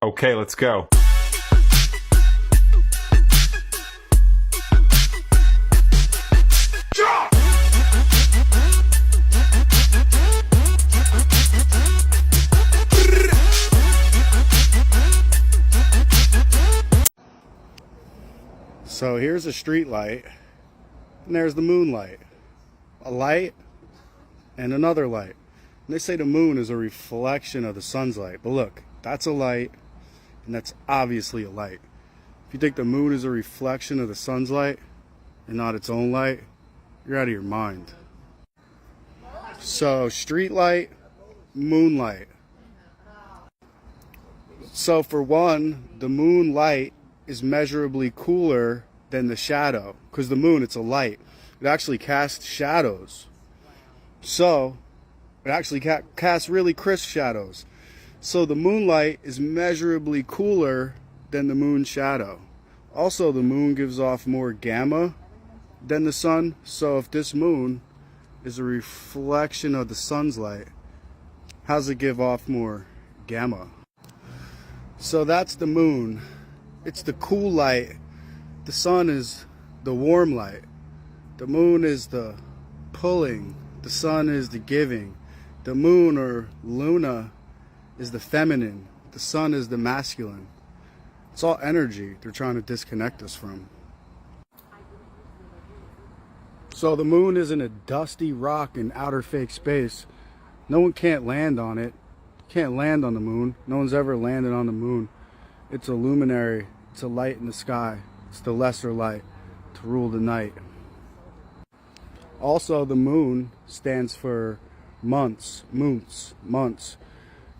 Okay, let's go. So here's a street light, and there's the moonlight. A light and another light. And they say the moon is a reflection of the sun's light. But look, that's a light, and that's obviously a light. If you think the moon is a reflection of the sun's light and not its own light, you're out of your mind. So street light, moonlight. So for one, the moonlight is measurably cooler than the shadow, because the moon, it's a light. It actually casts shadows. So it actually casts really crisp shadows. So the moonlight is measurably cooler than the moon shadow. Also, the moon gives off more gamma than the sun. So if this moon is a reflection of the sun's light, how does it give off more gamma? So that's the moon. It's the cool light. The sun is the warm light. The moon is the pulling. The sun is the giving. The moon, or Luna, is the feminine. The sun is the masculine. It's all energy they're trying to disconnect us from. So the moon isn't a dusty rock in outer fake space. No one can't land on it. Can't land on the moon. No one's ever landed on the moon. It's a luminary. It's a light in the sky. It's the lesser light to rule the night. Also, the moon stands for months.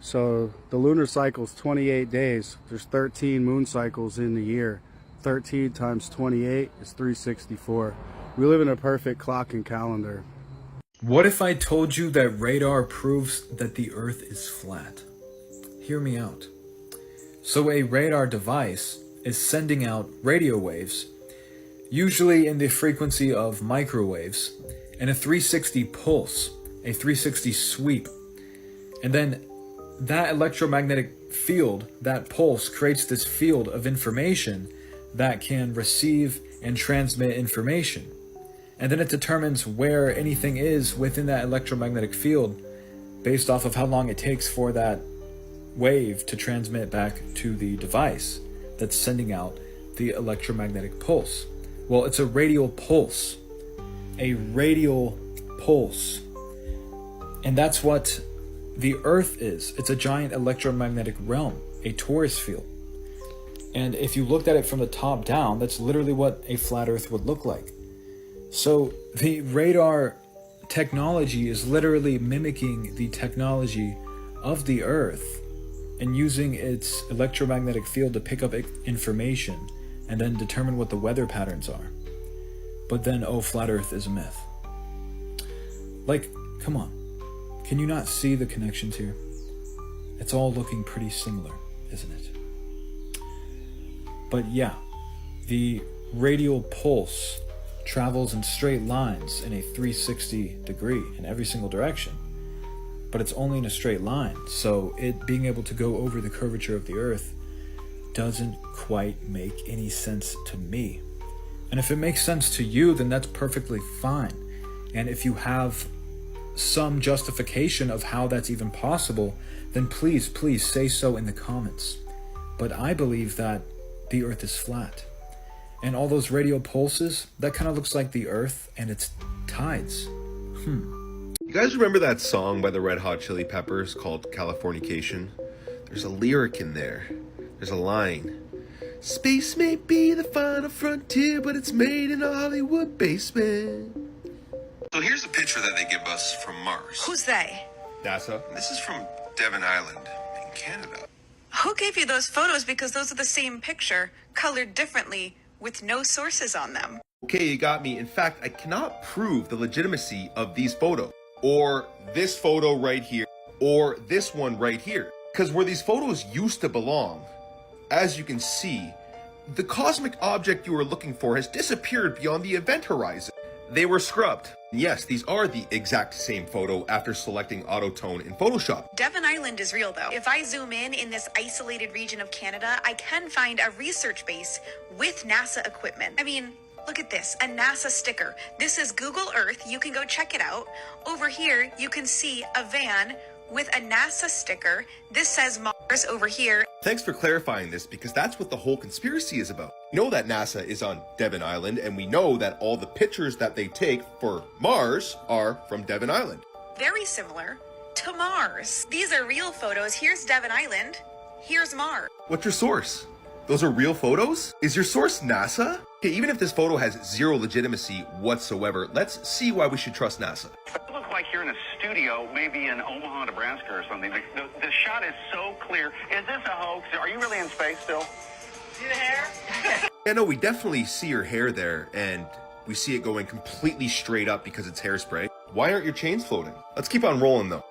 So the lunar cycle is 28 days. There's 13 moon cycles in the year. 13 times 28 is 364. We live in a perfect clock and calendar. What if I told you that radar proves that the Earth is flat? Hear me out. So a radar device is sending out radio waves, usually in the frequency of microwaves, and a 360 pulse, a 360 sweep. And then that electromagnetic field, that pulse, creates this field of information that can receive and transmit information. And then it determines where anything is within that electromagnetic field based off of how long it takes for that wave to transmit back to the device that's sending out the electromagnetic pulse. Well, it's a radial pulse. A radial pulse. And that's what the Earth is. It's a giant electromagnetic realm, a torus field. And if you looked at it from the top down, that's literally what a flat Earth would look like. So the radar technology is literally mimicking the technology of the Earth and using its electromagnetic field to pick up information and then determine what the weather patterns are. But then, oh, flat Earth is a myth. Like, come on. Can you not see the connections here? It's all looking pretty similar, isn't it? But yeah, the radial pulse travels in straight lines in a 360 degree in every single direction. But it's only in a straight line, so it being able to go over the curvature of the Earth doesn't quite make any sense to me. And if it makes sense to you, then that's perfectly fine. And if you have some justification of how that's even possible, then please say so in the comments. But I believe that the Earth is flat. And all those radial pulses, that kind of looks like the Earth and its tides. You guys remember that song by the Red Hot Chili Peppers called Californication? There's a lyric in there. There's a line. Space may be the final frontier, but it's made in a Hollywood basement. So here's a picture that they give us from Mars. Who's they? NASA. This is from Devon Island in Canada. Who gave you those photos? Because those are the same picture, colored differently, with no sources on them. Okay, you got me. In fact, I cannot prove the legitimacy of these photos. Or this photo right here. Or this one right here. Because where these photos used to belong, as you can see, the cosmic object you were looking for has disappeared beyond the event horizon. they were scrubbed. Yes, these are the exact same photo after selecting auto-tone in Photoshop. Devon Island is real though. If I zoom in this isolated region of Canada, I can find a research base with NASA equipment. I mean, look at this, a NASA sticker. This is Google Earth. You can go check it out. Over here, you can see a van with a NASA sticker. This says Mars over here. Thanks for clarifying this, because that's what the whole conspiracy is about. We know that NASA is on Devon Island, and we know that all the pictures that they take for Mars are from Devon Island. Very similar to Mars. These are real photos. Here's Devon Island. Here's Mars. What's your source? Those are real photos? Is your source NASA? Okay, even if this photo has zero legitimacy whatsoever, let's see why we should trust NASA. It looks like you're in a studio, maybe in Omaha, Nebraska or something. The shot is so clear. Is this a hoax? Are you really in space still? See the hair? Yeah, no, we definitely see your hair there, and we see it going completely straight up because it's hairspray. Why aren't your chains floating? Let's keep on rolling, though.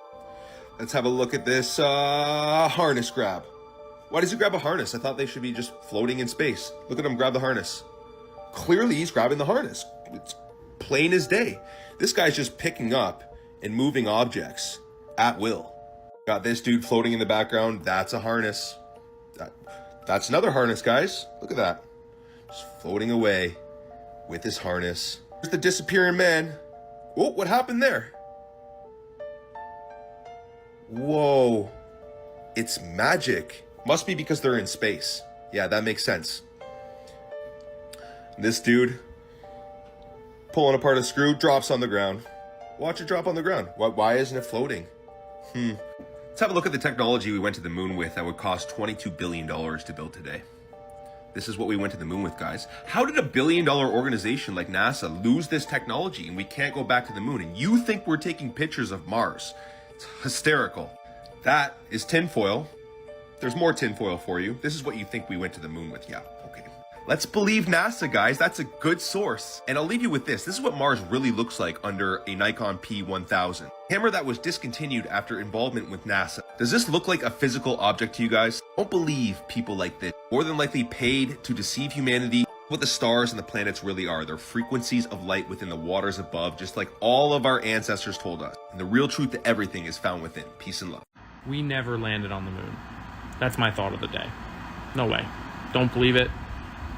Let's have a look at this harness grab. Why does he grab a harness? I thought they should be just floating in space. Look at him grab the harness. Clearly, he's grabbing the harness. It's plain as day. This guy's just picking up and moving objects at will. Got this dude floating in the background. That's a harness. That's another harness, guys. Look at that. Just floating away with his harness. There's the disappearing man. Whoa, what happened there? Whoa. It's magic. Must be because they're in space. Yeah, that makes sense. This dude, pulling apart a screw, drops on the ground. Watch it drop on the ground. Why isn't it floating? Let's have a look at the technology we went to the moon with that would cost $22 billion to build today. This is what we went to the moon with, guys. How did $1 billion organization like NASA lose this technology and we can't go back to the moon? And you think we're taking pictures of Mars? It's hysterical. That is tinfoil. There's more tinfoil for you. This is what you think we went to the moon with. Yeah, okay. Let's believe NASA, guys. That's a good source. And I'll leave you with this. This is what Mars really looks like under a Nikon P1000. Camera that was discontinued after involvement with NASA. Does this look like a physical object to you guys? Don't believe people like this. More than likely paid to deceive humanity. What the stars and the planets really are. They're frequencies of light within the waters above, just like all of our ancestors told us. And the real truth to everything is found within. Peace and love. We never landed on the moon. That's my thought of the day. No way. Don't believe it.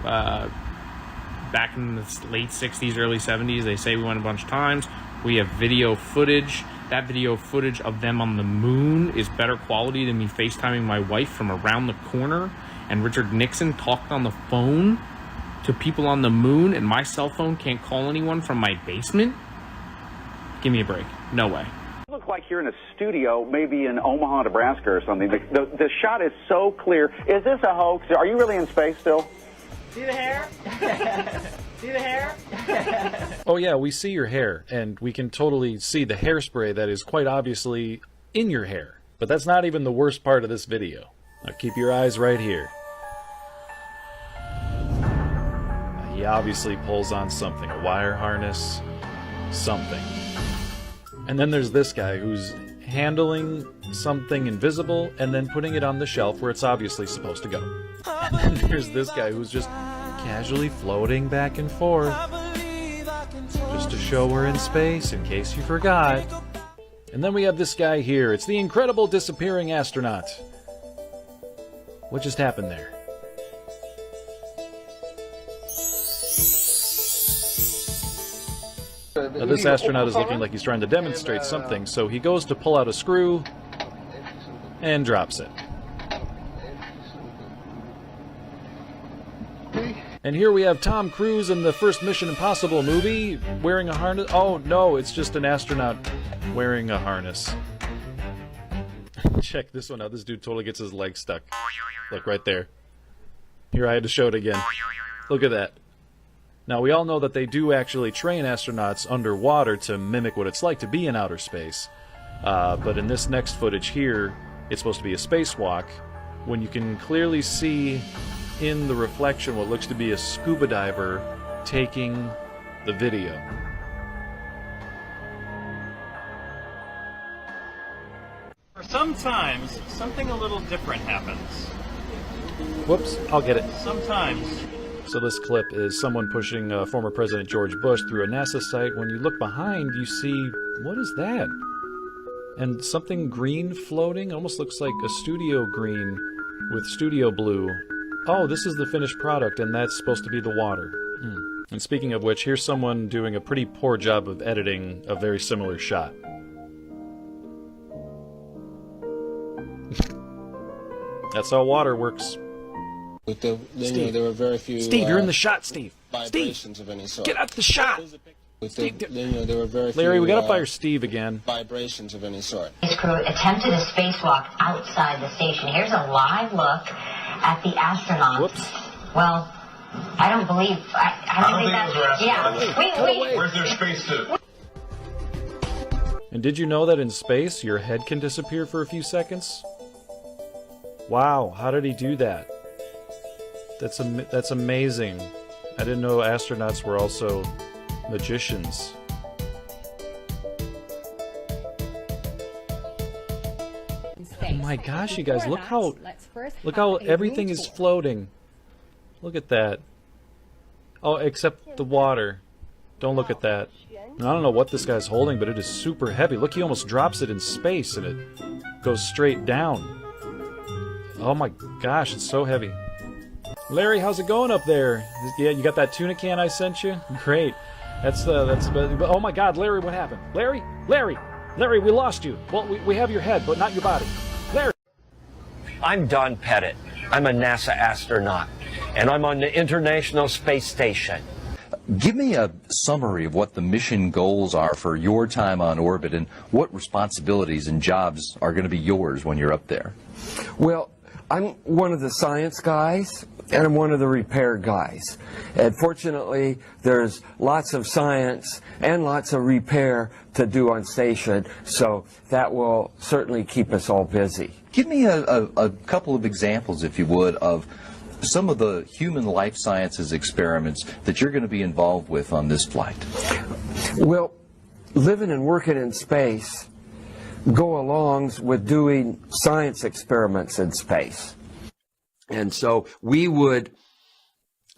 Back in the late 60s, early 70s, they say we went a bunch of times. We have video footage. That video footage of them on the moon is better quality than me FaceTiming my wife from around the corner. And Richard Nixon talked on the phone to people on the moon, and my cell phone can't call anyone from my basement? Give me a break. No way. It looks like you're in a studio, maybe in Omaha, Nebraska or something. The shot is so clear. Is this a hoax? Are you really in space still? See the hair? See the hair? Oh yeah, we see your hair, and we can totally see the hairspray that is quite obviously in your hair. But that's not even the worst part of this video. Now keep your eyes right here. He obviously pulls on something, a wire harness, something. And then there's this guy who's handling something invisible and then putting it on the shelf where it's obviously supposed to go. And then there's this guy who's just casually floating back and forth just to show we're in space, in case you forgot. And then we have this guy here. It's the incredible disappearing astronaut. What just happened there? Now this astronaut is looking like he's trying to demonstrate something, so he goes to pull out a screw and drops it. And here we have Tom Cruise in the first Mission Impossible movie wearing a harness. Oh no, it's just an astronaut wearing a harness. Check this one out. This dude totally gets his leg stuck. Look right there. Here, I had to show it again. Look at that. Now, we all know that they do actually train astronauts underwater to mimic what it's like to be in outer space. But in this next footage here, it's supposed to be a spacewalk, when you can clearly see in the reflection what looks to be a scuba diver taking the video. Sometimes something a little different happens. Whoops, I'll get it. Sometimes So this clip is someone pushing former President George Bush through a NASA site. When you look behind, you see, what is that? And something green floating, almost looks like a studio green with studio blue. Oh, this is the finished product, and that's supposed to be the water. And speaking of which, here's someone doing a pretty poor job of editing a very similar shot. That's how water works. With the, then, there were very few. Steve, you're in the shot, Steve. Vibrations Steve, of any sort. get out the shot. With the, then, there were very Larry, few, we gotta fire Steve again. Vibrations of any sort. This crew attempted a spacewalk outside the station. Here's a live look at the astronauts. Whoops. Well, I don't believe. I don't think that's. Yeah. Where's their spacesuit? And did you know that in space, your head can disappear for a few seconds? Wow, how did he do that? That's amazing. I didn't know astronauts were also magicians. Oh my gosh, you guys, look how everything is floating. Look at that. Oh, except the water. Don't look at that. I don't know what this guy's holding, but it is super heavy. Look, he almost drops it in space and it goes straight down. Oh my gosh, it's so heavy. Larry, how's it going up there? Yeah, you got that tuna can I sent you? Great. Oh my God, Larry, what happened? Larry, we lost you. Well, we have your head, but not your body. Larry. I'm Don Pettit. I'm a NASA astronaut, and I'm on the International Space Station. Give me a summary of what the mission goals are for your time on orbit and what responsibilities and jobs are going to be yours when you're up there. Well, I'm one of the science guys, and I'm one of the repair guys. And fortunately, there's lots of science and lots of repair to do on station, so that will certainly keep us all busy. Give me a couple of examples, if you would, of some of the human life sciences experiments that you're going to be involved with on this flight. Well, living and working in space go along with doing science experiments in space. And so we would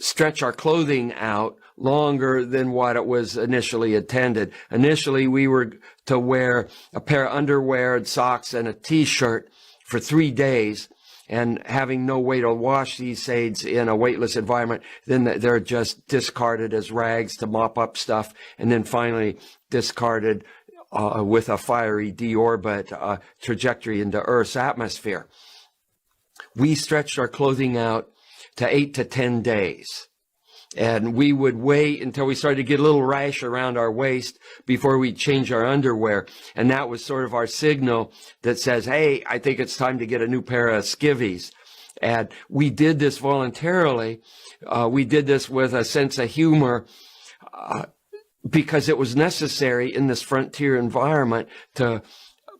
stretch our clothing out longer than what it was initially intended. Initially, we were to wear a pair of underwear and socks and a t-shirt for 3 days, and having no way to wash these aids in a weightless environment, then they're just discarded as rags to mop up stuff, and then finally discarded with a fiery deorbit trajectory into Earth's atmosphere. We stretched our clothing out to 8 to 10 days. And we would wait until we started to get a little rash around our waist before we change our underwear. And that was sort of our signal that says, hey, I think it's time to get a new pair of skivvies. And we did this voluntarily. We did this with a sense of humor because it was necessary in this frontier environment to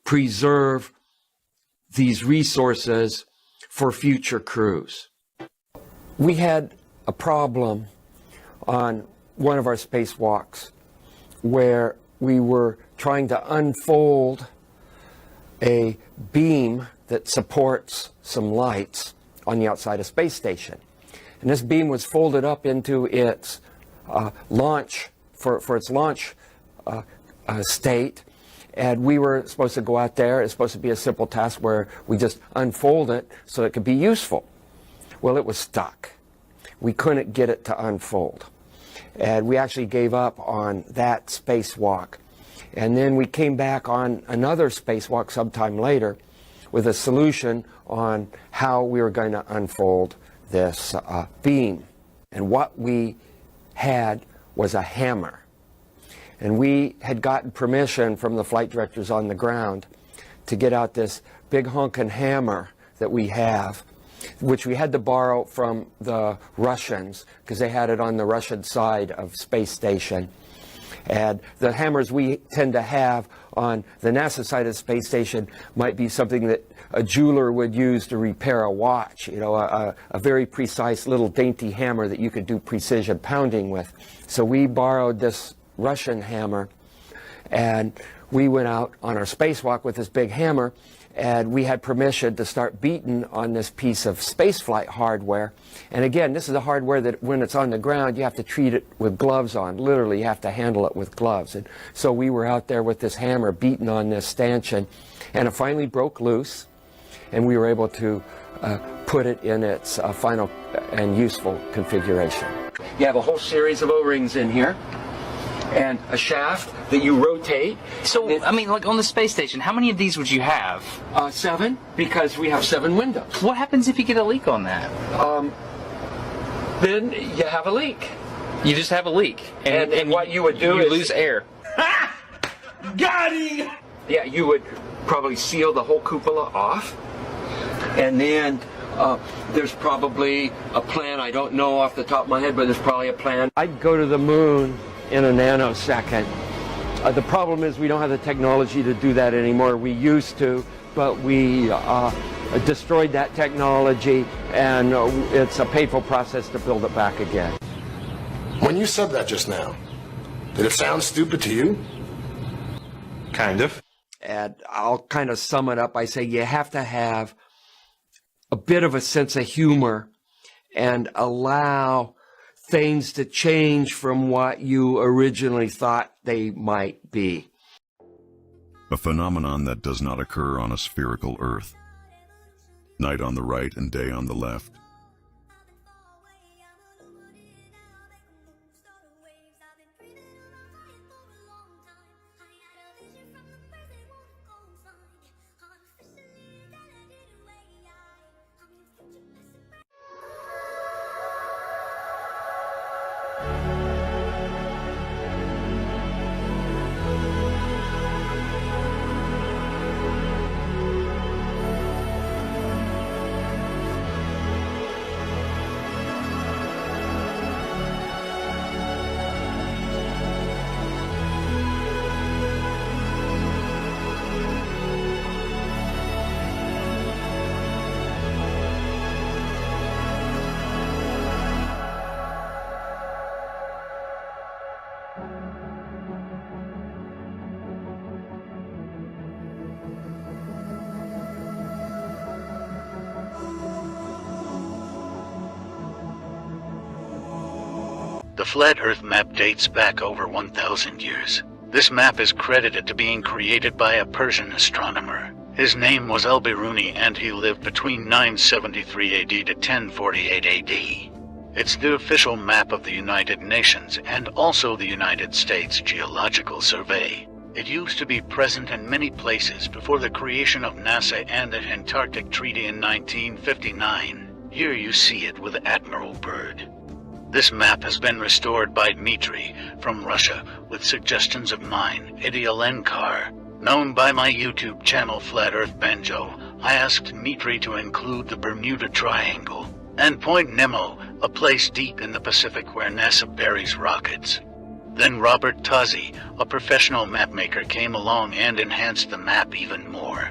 preserve these resources for future crews. We had a problem on one of our spacewalks where we were trying to unfold a beam that supports some lights on the outside of space station. And this beam was folded up into its launch, for its launch state. And we were supposed to go out there. It's supposed to be a simple task where we just unfold it so it could be useful. Well, it was stuck. We couldn't get it to unfold. And we actually gave up on that spacewalk. And then we came back on another spacewalk sometime later with a solution on how we were going to unfold this beam. And what we had was a hammer. And we had gotten permission from the flight directors on the ground to get out this big honkin' hammer that we have, which we had to borrow from the Russians because they had it on the Russian side of space station. And the hammers we tend to have on the NASA side of the space station might be something that a jeweler would use to repair a watch, you know, a very precise little dainty hammer that you could do precision pounding with. So we borrowed this Russian hammer, and we went out on our spacewalk with this big hammer, and we had permission to start beating on this piece of spaceflight hardware. And again, this is the hardware that when it's on the ground, you have to treat it with gloves on. Literally, you have to handle it with gloves. And so we were out there with this hammer beating on this stanchion, and it finally broke loose, and we were able to put it in its final and useful configuration. You have a whole series of O-rings in here, and a shaft that you rotate. So, I mean, like on the space station, how many of these would you have? 7, because we have 7 windows. What happens if you get a leak on that? Then you have a leak. You just have a leak. And what you would do is... You lose air. Got him! Yeah, you would probably seal the whole cupola off. And then there's probably a plan. I don't know off the top of my head, but there's probably a plan. I'd go to the moon in a nanosecond. The problem is we don't have the technology to do that anymore. We used to, but we destroyed that technology, and it's a painful process to build it back again. When you said that just now, did it sound stupid to you? Kind of. And I'll kind of sum it up by saying you have to have a bit of a sense of humor and allow things to change from what you originally thought they might be. A phenomenon that does not occur on a spherical Earth. Night on the right and day on the left. The flat Earth map dates back over 1,000 years. This map is credited to being created by a Persian astronomer. His name was Al-Biruni, and he lived between 973 AD to 1048 AD. It's the official map of the United Nations and also the United States Geological Survey. It used to be present in many places before the creation of NASA and the Antarctic Treaty in 1959. Here you see it with Admiral Byrd. This map has been restored by Dmitry from Russia with suggestions of mine, Idialenkar. Known by my YouTube channel Flat Earth Banjo, I asked Dmitry to include the Bermuda Triangle and Point Nemo, a place deep in the Pacific where NASA buries rockets. Then Robert Tozzi, a professional mapmaker, came along and enhanced the map even more.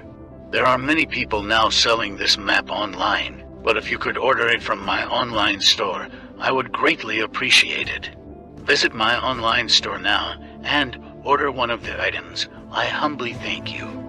There are many people now selling this map online, but if you could order it from my online store, I would greatly appreciate it. Visit my online store now and order one of the items. I humbly thank you.